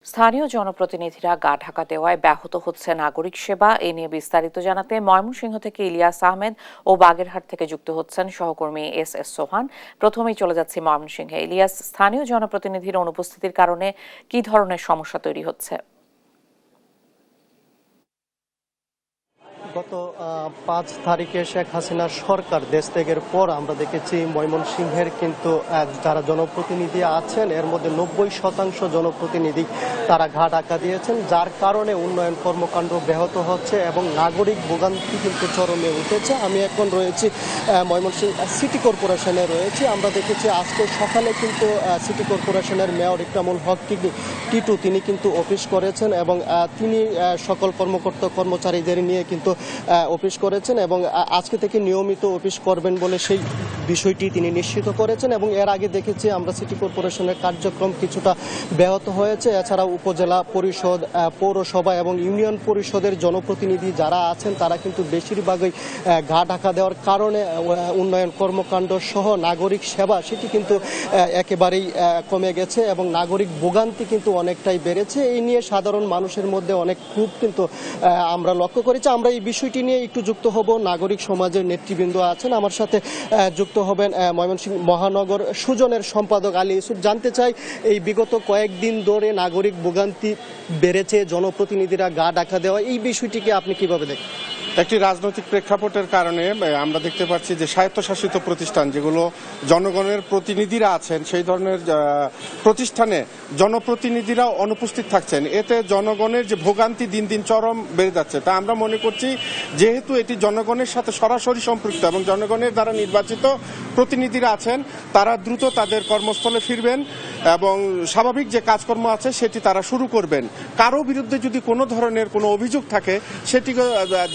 স্থানীয় জনপ্রতিনিধিরা গা ঢাকা দেওয়ায় ব্যাহত হচ্ছে নাগরিক সেবা। এ নিয়ে বিস্তারিত জানাতে ময়মনসিংহ থেকে ইলিয়াস আহমেদ ও বাগেরহাট থেকে যুক্ত হচ্ছেন সহকর্মী এস এস সোহান। প্রথমেই চলে যাচ্ছি ময়মনসিংহে। ইলিয়াস, স্থানীয় জনপ্রতিনিধির অনুপস্থিতির কারণে কি ধরনের সমস্যা তৈরি হচ্ছে? গত ৫ তারিখে শেখ হাসিনার সরকার দেশ ত্যাগের পর আমরা দেখেছি ময়মনসিংহের কিন্তু যারা জনপ্রতিনিধি আছেন এর মধ্যে ৯০% জনপ্রতিনিধি তারা ঘা ঢাকা দিয়েছেন, যার কারণে উন্নয়ন কর্মকাণ্ড ব্যাহত হচ্ছে এবং নাগরিক ভোগান্তি কিন্তু চরমে উঠেছে। আমি এখন রয়েছি ময়মনসিংহ সিটি কর্পোরেশনে রয়েছি। আমরা দেখেছি আজকে সকালে কিন্তু সিটি কর্পোরেশনের মেয়র ইকরামুল হক টিটু তিনি কিন্তু অফিস করেছেন এবং তিনি সকল কর্মচারীদের নিয়ে কিন্তু অফিস করেছেন এবং আজকে থেকে নিয়মিত অফিস করবেন বলে সেই বিষয়টি তিনি নিশ্চিত করেছেন। এবং এর আগে দেখেছি আমরা সিটি কর্পোরেশনের কার্যক্রম কিছুটা ব্যাহত হয়েছে। এছাড়া উপজেলা পরিষদ, পৌরসভা এবং ইউনিয়ন পরিষদের জনপ্রতিনিধি যারা আছেন তারা কিন্তু বেশিরভাগই ঘা ঢাকা দেওয়ার কারণে উন্নয়ন কর্মকাণ্ড সহ নাগরিক সেবা সেটি কিন্তু একেবারেই কমে গেছে এবং নাগরিক ভোগান্তি কিন্তু অনেকটাই বেড়েছে। এই নিয়ে সাধারণ মানুষের মধ্যে অনেক ক্ষোভ কিন্তু আমরা লক্ষ্য করেছি। আমরা এই বিষয়টি নিয়ে একটু যুক্ত হব। নাগরিক সমাজের নেতৃবৃন্দ আছেন আমার সাথে, যুক্ত হবেন ময়মনসিংহ মহানগর সুজনের সম্পাদক আলী ইউসুফ। জানতে চাই, এই বিগত কয়েকদিন ধরে নাগরিক ভোগান্তি বেড়েছে, জনপ্রতিনিধিরা গা ঢাকা দেওয়া, এই বিষয়টিকে আপনি কিভাবে দেখেন? একটি রাজনৈতিক প্রেক্ষাপটের কারণে আমরা দেখতে পাচ্ছি যে স্বায়ত্তশাসিত প্রতিষ্ঠান যেগুলো জনগণের প্রতিনিধিরা আছেন সেই ধরনের প্রতিষ্ঠানে জনপ্রতিনিধিরা অনুপস্থিত থাকছেন। এতে জনগণের যে ভোগান্তি দিন দিন চরম বেড়ে যাচ্ছে। তা আমরা মনে করছি যেহেতু এটি জনগণের সাথে সরাসরি সম্পৃক্ত এবং জনগণের দ্বারা নির্বাচিত প্রতিনিধিরা আছেন তারা দ্রুত তাদের কর্মস্থলে ফিরবেন এবং স্বাভাবিক যে কাজকর্ম আছে সেটি তারা শুরু করবেন। কারো বিরুদ্ধে যদি কোনো ধরনের কোনো অভিযোগ থাকে সেটিকে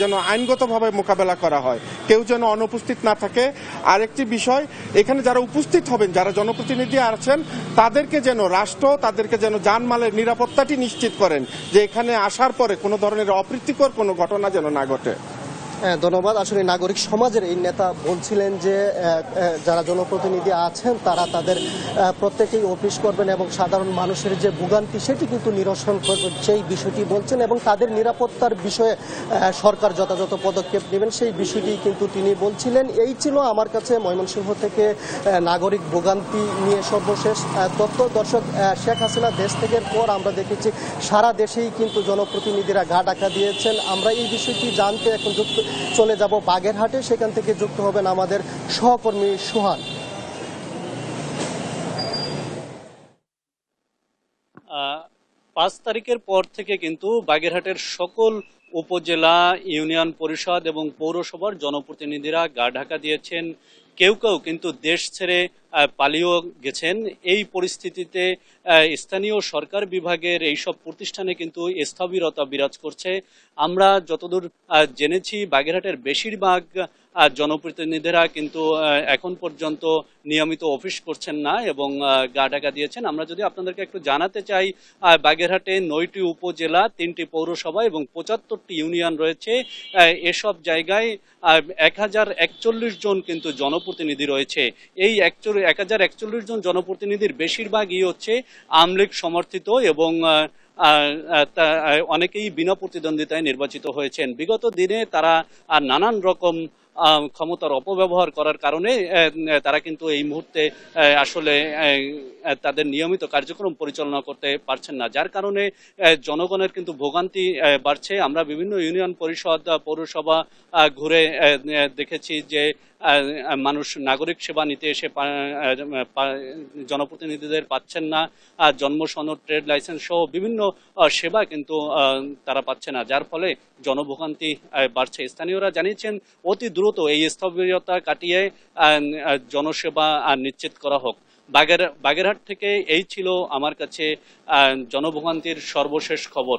যেন আইনগতভাবে মোকাবেলা করা হয়, কেউ যেন অনুপস্থিত না থাকে। আরেকটি বিষয়, এখানে যারা উপস্থিত হবেন, যারা জনপ্রতিনিধি আছেন তাদেরকে যেন রাষ্ট্র তাদেরকে যেন জানমালের নিরাপত্তাটি নিশ্চিত করেন, যে এখানে আসার পরে কোনো ধরনের অপ্রীতিকর কোনো ঘটনা যেন না ঘটে। ধন্যবাদ। আসলে নাগরিক সমাজের এই নেতা বলছিলেন যে যারা জনপ্রতিনিধি আছেন তারা তাদের প্রত্যেকেই অফিস করবেন এবং সাধারণ মানুষের যে ভোগান্তি সেটি কিন্তু নিরসন করবেন, সেই বিষয়টি বলছেন এবং তাদের নিরাপত্তার বিষয়ে সরকার যথাযথ পদক্ষেপ নেবেন সেই বিষয়টি কিন্তু তিনি বলছিলেন। এই ছিল আমার কাছে ময়মনসিংহ থেকে নাগরিক ভোগান্তি নিয়ে সর্বশেষ তথ্য। দর্শক, শেখ হাসিনা দেশ থেকে পর আমরা দেখেছি সারা দেশেই কিন্তু জনপ্রতিনিধিরা গা ঢাকা দিয়েছেন। আমরা এই বিষয়টি জানতে এখন চলে যাব বাগেরহাটে, সেখান থেকে যুক্ত হবেন আমাদের সহকর্মী সোহান। ৫ তারিখের পর থেকে কিন্তু বাগেরহাটের সকল উপজেলা, ইউনিয়ন পরিষদ এবং পৌরসভার জনপ্রতিনিধিরা গা ঢাকা দিয়েছেন। কেউ কেউ কিন্তু দেশ ছেড়ে পালিয়েও গেছেন। এই পরিস্থিতিতে স্থানীয় সরকার বিভাগের এইসব প্রতিষ্ঠানে কিন্তু স্থবিরতা বিরাজ করছে। আমরা যতদূর জেনেছি বাগেরহাটের বেশিরভাগ জনপ্রতিনিধিরা কিন্তু এখন পর্যন্ত নিয়মিত অফিস করছেন না এবং গা ঢাকা দিয়েছেন। আমরা যদি আপনাদেরকে একটু জানাতে চাই, বাগেরহাটে ৯টি উপজেলা, ৩টি পৌরসভা এবং ৭৫টি ইউনিয়ন রয়েছে। এসব জায়গায় ১,০৪১ জন কিন্তু জনপ্রতিনিধি রয়েছে। এই ১,০৪১ জন জনপ্রতিনিধির বেশিরভাগই হচ্ছে আওয়ামী লীগ সমর্থিত এবং অনেকেই বিনা প্রতিদ্বন্দ্বিতায় নির্বাচিত হয়েছেন। বিগত দিনে তারা নানান রকম ক্ষমতার অপব্যবহার করার কারণে তারা কিন্তু এই মুহূর্তে আসলে তাদের নিয়মিত কার্যক্রম পরিচালনা করতে পারছেন না, যার কারণে জনগণের কিন্তু ভোগান্তি বাড়ছে। আমরা বিভিন্ন ইউনিয়ন পরিষদ, পৌরসভা ঘুরে দেখেছি যে মানুষ নাগরিক সেবা নিতে এসে জনপ্রতিনিধিদের পাচ্ছেন না। জন্ম সনদ, ট্রেড লাইসেন্স সহ বিভিন্ন সেবা কিন্তু তারা পাচ্ছে না, যার ফলে জনভোগান্তি বাড়ছে। স্থানীয়রা জানিয়েছেন অতি দ্রুত এই স্থবিরতা কাটিয়ে জনসেবা নিশ্চিত করা হোক। বাগেরহাট থেকে এই ছিল আমার কাছে জনভোগান্তির সর্বশেষ খবর।